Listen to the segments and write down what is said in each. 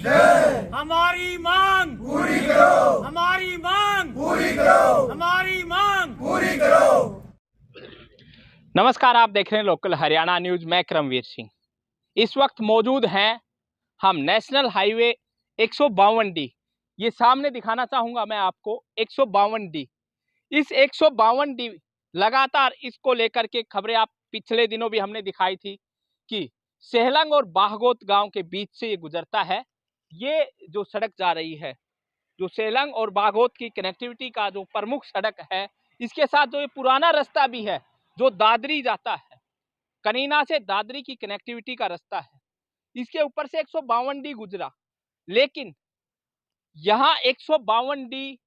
हमारी मांग पूरी करो, हमारी मांग पूरी करो, हमारी मांग पूरी करो। नमस्कार, आप देख रहे हैं लोकल हरियाणा न्यूज। मैं करमवीर सिंह इस वक्त मौजूद हैं हम नेशनल हाईवे 152D। ये सामने दिखाना चाहूँगा मैं आपको 152D। इस 152D लगातार इसको लेकर के खबरें आप पिछले दिनों भी हमने दिखाई थी कि सेहलंग और बाहगोत गांव के बीच से ये गुजरता है। ये जो सड़क जा रही है, जो सेहलंग और बागोत की कनेक्टिविटी का जो प्रमुख सड़क है, इसके साथ जो ये पुराना रास्ता भी है जो दादरी जाता है, कनीना से दादरी की कनेक्टिविटी का रास्ता है, इसके ऊपर से 152D गुजरा। लेकिन यहाँ 152D,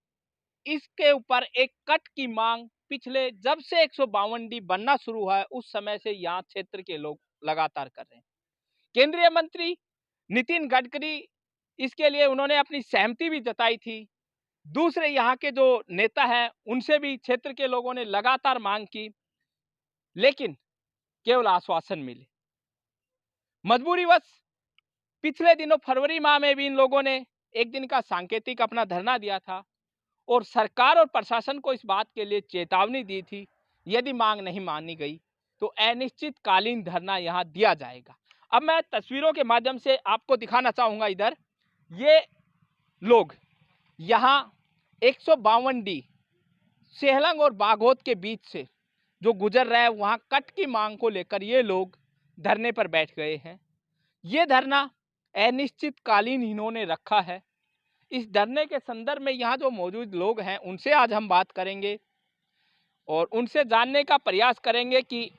इसके ऊपर एक कट की मांग पिछले जब से 152D बनना शुरू हुआ है उस समय से यहाँ क्षेत्र के लोग लगातार कर रहे हैं। केंद्रीय मंत्री नितिन गडकरी इसके लिए उन्होंने अपनी सहमति भी जताई थी। दूसरे यहाँ के जो नेता हैं उनसे भी क्षेत्र के लोगों ने लगातार मांग की, लेकिन केवल आश्वासन मिले। मजबूरीवश पिछले दिनों फरवरी माह में भी इन लोगों ने एक दिन का सांकेतिक अपना धरना दिया था और सरकार और प्रशासन को इस बात के लिए चेतावनी दी थी, यदि मांग नहीं मानी गई तो अनिश्चितकालीन धरना यहाँ दिया जाएगा। अब मैं तस्वीरों के माध्यम से आपको दिखाना चाहूंगा, इधर ये लोग यहाँ 152D सेहलंग और बागोत के बीच से जो गुजर रहा है, वहाँ कट की मांग को लेकर ये लोग धरने पर बैठ गए हैं। ये धरना अनिश्चितकालीन इन्होंने रखा है। इस धरने के संदर्भ में यहाँ जो मौजूद लोग हैं उनसे आज हम बात करेंगे और उनसे जानने का प्रयास करेंगे कि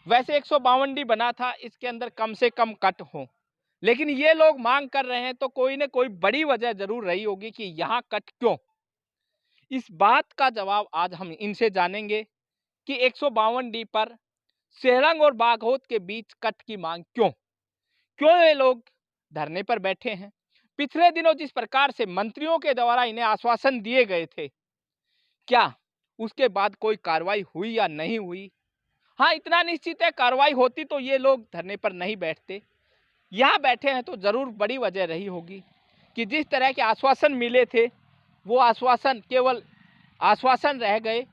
वैसे 152D बना था, इसके अंदर कम से कम कट हो, लेकिन ये लोग मांग कर रहे हैं तो कोई न कोई बड़ी वजह जरूर रही होगी कि यहाँ कट क्यों। इस बात का जवाब आज हम इनसे जानेंगे कि 152D पर सेहलंग और बागोत के बीच कट की मांग क्यों ये लोग धरने पर बैठे हैं। पिछले दिनों जिस प्रकार से मंत्रियों के द्वारा इन्हें आश्वासन दिए गए थे, क्या उसके बाद कोई कार्रवाई हुई या नहीं हुई? हाँ, इतना निश्चित है, कार्रवाई होती तो ये लोग धरने पर नहीं बैठते। यहाँ बैठे हैं तो जरूर बड़ी वजह रही होगी कि जिस तरह के आश्वासन मिले थे वो आश्वासन केवल आश्वासन रह गए,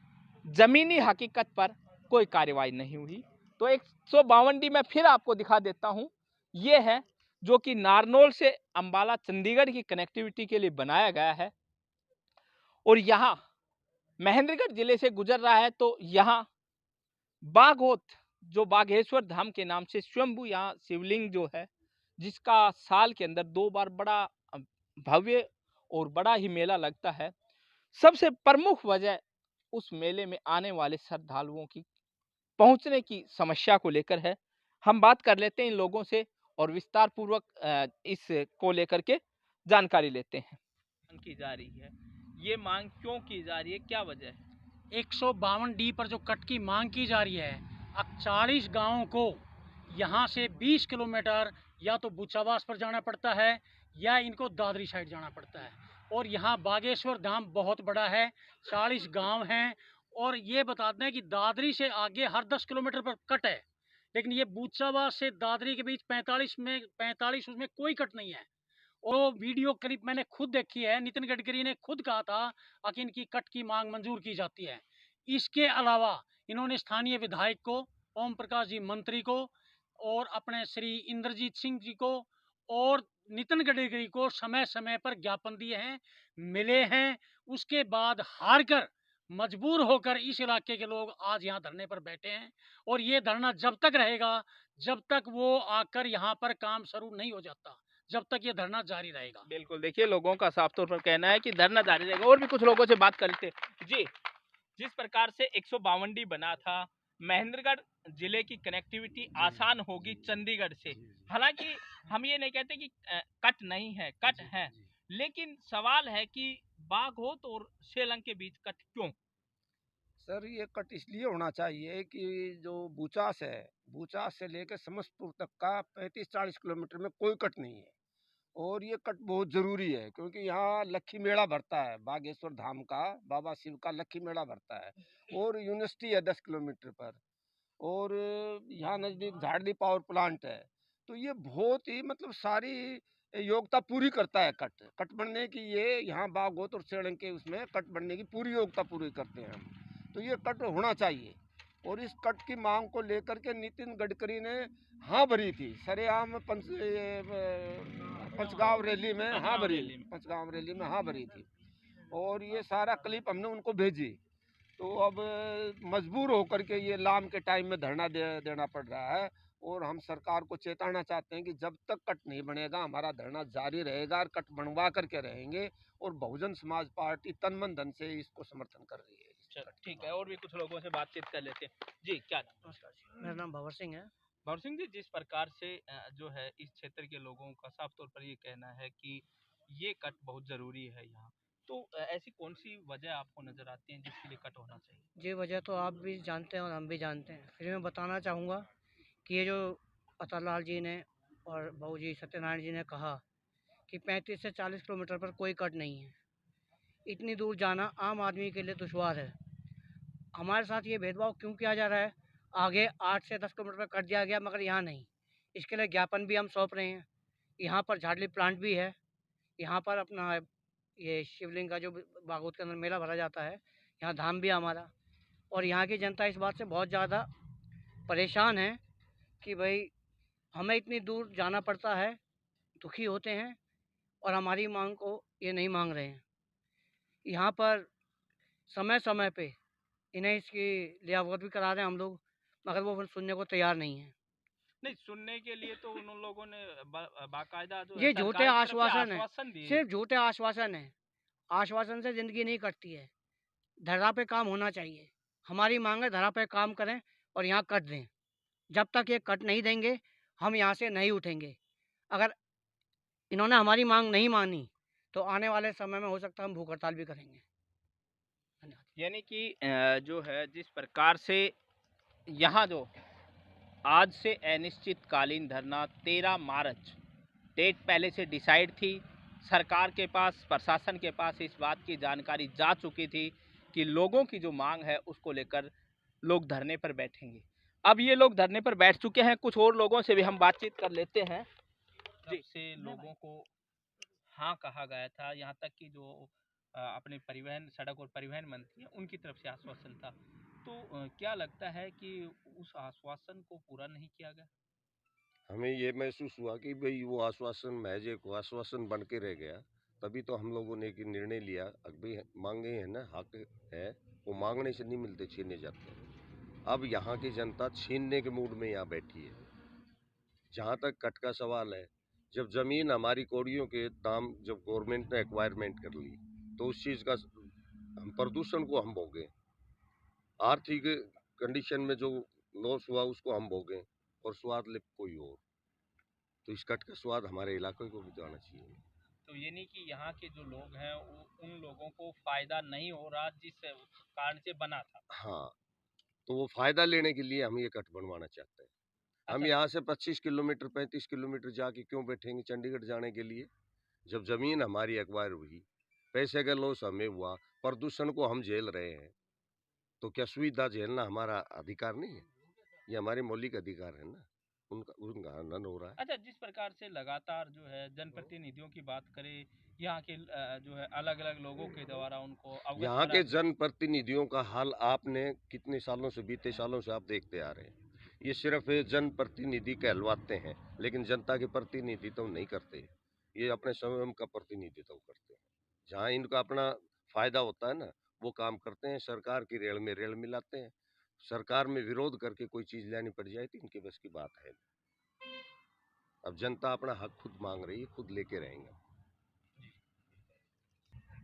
जमीनी हकीकत पर कोई कार्रवाई नहीं हुई। तो 152D में फिर आपको दिखा देता हूँ, ये है जो कि नारनौल से अंबाला चंडीगढ़ की कनेक्टिविटी के लिए बनाया गया है और यहाँ महेंद्रगढ़ जिले से गुजर रहा है। तो यहाँ बागोत, जो बागेश्वर धाम के नाम से स्वयंभू यहाँ शिवलिंग जो है, जिसका साल के अंदर 2 बार बड़ा भव्य और बड़ा ही मेला लगता है, सबसे प्रमुख वजह उस मेले में आने वाले श्रद्धालुओं की पहुंचने की समस्या को लेकर है। हम बात कर लेते हैं इन लोगों से और विस्तार पूर्वक इस को लेकर के जानकारी लेते हैं। की जा रही है, ये मांग क्यों की जा रही है, क्या वजह है? 152D पर जो कट की मांग की जा रही है, अब 40 गांवों को यहाँ से 20 किलोमीटर या तो बुचावास पर जाना पड़ता है या इनको दादरी साइड जाना पड़ता है। और यहाँ बागेश्वर धाम बहुत बड़ा है, 40 गांव हैं। और ये बताते हैं कि दादरी से आगे हर 10 किलोमीटर पर कट है, लेकिन ये बुचावास से दादरी के बीच 45 उसमें कोई कट नहीं है। और वीडियो क्लिप मैंने खुद देखी है, नितिन गडकरी ने खुद कहा था कि इनकी कट की मांग मंजूर की जाती है। इसके अलावा इन्होंने स्थानीय विधायक को, ओम प्रकाश जी मंत्री को और अपने श्री इंद्रजीत सिंह जी को और नितिन गडकरी को समय समय पर ज्ञापन दिए हैं, मिले हैं। उसके बाद हार कर मजबूर होकर इस इलाके के लोग आज यहाँ धरने पर बैठे हैं और ये धरना जब तक रहेगा जब तक वो आकर यहाँ पर काम शुरू नहीं हो जाता, जब तक ये धरना जारी रहेगा। बिल्कुल, देखिए लोगों का साफ तौर पर कहना है कि धरना जारी रहेगा। और भी कुछ लोगों से बात करते जी। जिस प्रकार से 152D बना था, महेंद्रगढ़ जिले की कनेक्टिविटी आसान होगी चंडीगढ़ से। हालांकि हम ये नहीं कहते कि कट नहीं है, कट है, लेकिन सवाल है कि बागोत और सेहलंग के बीच कट क्यों? सर, ये कट इसलिए होना चाहिए कि जो बूचास है, बूचास से लेकर समस्तपुर तक का 35-40 किलोमीटर में कोई कट नहीं है और ये कट बहुत ज़रूरी है क्योंकि यहाँ लक्खी मेला भरता है, बागेश्वर धाम का बाबा शिव का लक्खी मेला भरता है और यूनिवर्सिटी है 10 किलोमीटर पर और यहाँ नज़दीक झाड़ली पावर प्लांट है। तो ये बहुत ही मतलब सारी योग्यता पूरी करता है कट कट बनने की। ये यहाँ बागोत और सेड़ंग के उसमें कट बनने की पूरी योग्यता पूरी करते हैं हम। तो ये कट होना चाहिए। और इस कट की मांग को लेकर के नितिन गडकरी ने हाँ भरी थी सरेआम पंचगांव रैली में हाँ भरी, पंचगांव रैली में हाँ भरी थी। और ये सारा क्लिप हमने उनको भेजी। तो अब मजबूर होकर के ये लाम के टाइम में धरना देना पड़ रहा है। और हम सरकार को चेताना चाहते हैं कि जब तक कट नहीं बनेगा हमारा धरना जारी रहेगा और कट बनवा करके रहेंगे। और बहुजन समाज पार्टी तन मन धन से इसको समर्थन कर रही है। चलो ठीक है, और भी कुछ लोगों से बातचीत कर लेते हैं। जी क्या नाम? नमस्कार जी, मेरा नाम भंवर सिंह है। भवर सिंह जी, जिस प्रकार से जो है इस क्षेत्र के लोगों का साफ तौर पर ये कहना है कि ये कट बहुत ज़रूरी है यहाँ, तो ऐसी कौन सी वजह आपको नज़र आती है जिसके लिए कट होना चाहिए? ये वजह तो आप भी जानते हैं और हम भी जानते हैं। फिर मैं बताना चाहूँगा कि ये जो अतरलाल जी ने और बहू जी सत्यनारायण जी ने कहा कि 35 से 40 किलोमीटर पर कोई कट नहीं है। इतनी दूर जाना आम आदमी के लिए दुश्वार है। हमारे साथ ये भेदभाव क्यों किया जा रहा है? आगे 8 से 10 किलोमीटर पर कट दिया गया मगर यहाँ नहीं। इसके लिए ज्ञापन भी हम सौंप रहे हैं। यहाँ पर झाड़ली प्लांट भी है। यहाँ पर अपना ये शिवलिंग का जो बागोत के अंदर मेला भरा जाता है, यहाँ धाम भी है हमारा। और यहाँ की जनता इस बात से बहुत ज़्यादा परेशान है कि भाई हमें इतनी दूर जाना पड़ता है, दुखी होते हैं और हमारी मांग को ये नहीं मांग रहे हैं। यहाँ पर समय समय पे इन्हें इसकी लिए अवगत भी करा रहे हैं हम लोग, मगर वो फिर सुनने को तैयार नहीं है। नहीं, सुनने के लिए तो उन लोगों ने बाकायदा जो है ये झूठे सरकार की तरफ से आश्वासन है, आश्वासन दिए। सिर्फ झूठे आश्वासन है। आश्वासन से ज़िंदगी नहीं कटती है, धरा पे काम होना चाहिए। हमारी मांग है धरा पे काम करें और यहाँ कट दें। जब तक ये कट नहीं देंगे हम यहाँ से नहीं उठेंगे। अगर इन्होंने हमारी मांग नहीं मानी तो आने वाले समय में हो सकता है हम भूख हड़ताल भी करेंगे। धन्यवाद। यानी कि जो है जिस प्रकार से यहाँ जो आज से अनिश्चितकालीन धरना 13 मार्च डेट पहले से डिसाइड थी, सरकार के पास, प्रशासन के पास इस बात की जानकारी जा चुकी थी कि लोगों की जो मांग है उसको लेकर लोग धरने पर बैठेंगे। अब ये लोग धरने पर बैठ चुके हैं, कुछ और लोगों से भी हम बातचीत कर लेते हैं। जब से लोगों को हाँ कहा गया था, यहाँ तक कि जो अपने परिवहन सड़क और परिवहन मंत्री हैं उनकी तरफ से आश्वासन था, तो क्या लगता है कि उस आश्वासन को पूरा नहीं किया गया? हमें ये महसूस हुआ कि भाई वो आश्वासन महज एक आश्वासन बन के रह गया। तभी तो हम लोगों ने एक निर्णय लिया, अभी मांगे हैं ना, हक है, वो मांगने से नहीं मिलते, छीने जाते हैं। अब यहाँ की जनता छीनने के मूड में यहाँ बैठी है। जहाँ तक कट का सवाल है, जब जमीन हमारी कौड़ियों के दाम जब गवर्नमेंट ने एक्वायरमेंट कर ली तो उस चीज़ का हम प्रदूषण को हम भोगें, आर्थिक कंडीशन में जो लॉस हुआ उसको हम भोगें और स्वाद ले कोई और। तो इस कट का स्वाद हमारे इलाके को भी तो आना चाहिए। तो ये नहीं कि यहाँ के जो लोग हैं उन लोगों को फायदा नहीं हो रहा जिस कारण से बना था। हाँ, तो वो फायदा लेने के लिए हम ये कट बनवाना चाहते हैं। हम अच्छा, यहाँ से 25 किलोमीटर 35 किलोमीटर जाके क्यों बैठेंगे चंडीगढ़ जाने के लिए, जब जमीन हमारी एक्वायर हुई, पैसे का लॉस हमें हुआ, प्रदूषण को हम झेल रहे हैं, तो क्या सुविधा झेलना हमारा अधिकार नहीं है? ये हमारे मौलिक अधिकार है ना, उनका हनन हो रहा है। अच्छा, जिस प्रकार से लगातार जो है जनप्रतिनिधियों की बात करें, यहाँ के जो है अलग अलग लोगों के द्वारा उनको अवगत यहाँ करा। के जनप्रतिनिधियों का हाल आपने कितने सालों से, बीते सालों से आप देखते आ रहे हैं। ये सिर्फ जनप्रतिनिधि कहलवाते हैं, लेकिन जनता के प्रतिनिधित्व नहीं करते। ये अपने स्वयं का प्रतिनिधित्व करते हैं। जहाँ इनका अपना फायदा होता है ना, वो काम करते हैं, सरकार की रेल में रेल मिलाते हैं। सरकार में विरोध करके कोई चीज लेनी पड़ जाए तो इनके बस की बात है। अब जनता अपना हक खुद मांग रही है, खुद लेके रहेंगे।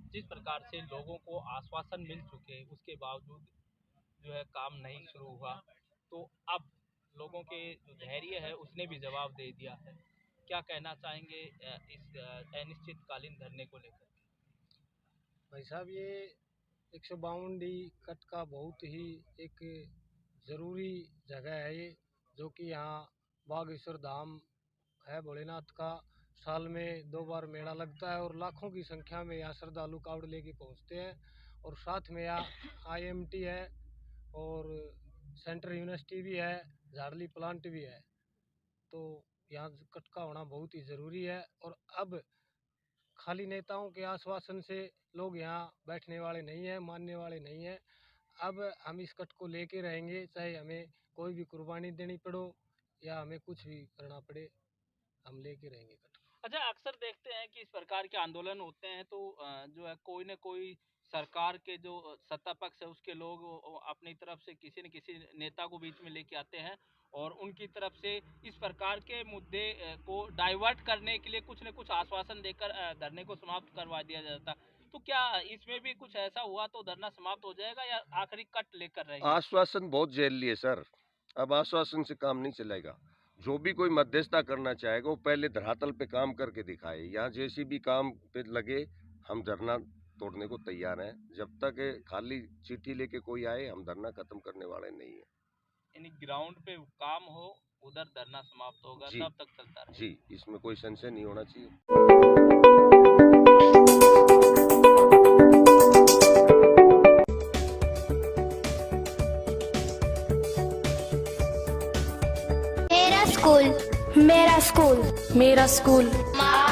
जिस प्रकार से लोगों को आश्वासन मिल चुके उसके बावजूद जो है काम नहीं शुरू हुआ, तो अब लोगों के जो धैर्य है उसने भी जवाब दे दिया है। क्या कहना चाहेंगे इस अनिश्चितकालीन धरने को लेकर? भाई साहब, ये 152 डी कट का बहुत ही एक ज़रूरी जगह है ये, जो कि यहाँ बागेश्वर धाम है भोलेनाथ का। साल में 2 बार मेला लगता है और लाखों की संख्या में यहाँ श्रद्धालु कावड़ लेके पहुँचते हैं। और साथ में यहाँ IMT है और सेंट्रल यूनिवर्सिटी भी है, झाड़ली प्लांट भी है। तो यहाँ कट का होना बहुत ही ज़रूरी है। और अब खाली नेताओं के आश्वासन से लोग यहाँ बैठने वाले नहीं हैं, मानने वाले नहीं हैं। अब हम इस कट को लेके रहेंगे, चाहे हमें कोई भी कुर्बानी देनी पड़ो या हमें कुछ भी करना पड़े, हम लेके रहेंगे कट को। अच्छा, अक्सर देखते हैं कि इस प्रकार के आंदोलन होते हैं तो जो है कोई न कोई सरकार के जो सत्ता पक्ष है उसके लोग अपनी तरफ से किसी न किसी नेता को बीच में लेके आते हैं और उनकी तरफ से इस प्रकार के मुद्दे को डाइवर्ट करने के लिए कुछ न कुछ आश्वासन देकर धरने को समाप्त करवा दिया जाता। तो क्या इसमें भी कुछ ऐसा हुआ तो धरना समाप्त हो जाएगा या आखिरी कट लेकर रहेंगे? आश्वासन बहुत जेल लिए सर, अब आश्वासन से काम नहीं चलेगा। जो भी कोई मध्यस्थता करना चाहेगा वो पहले धरातल पे काम करके दिखाए। यहाँ जैसी भी काम पे लगे हम धरना तोड़ने को तैयार हैं। जब तक खाली चिट्ठी लेके कोई आए हम धरना खत्म करने वाले नहीं है। यानी ग्राउंड पे काम हो उधर धरना समाप्त होगा, जी। तब तक चलता रहेगा। जी, इसमें कोई संशय नहीं होना चाहिए। मेरा स्कूल, मेरा स्कूल, मेरा स्कूल, माँ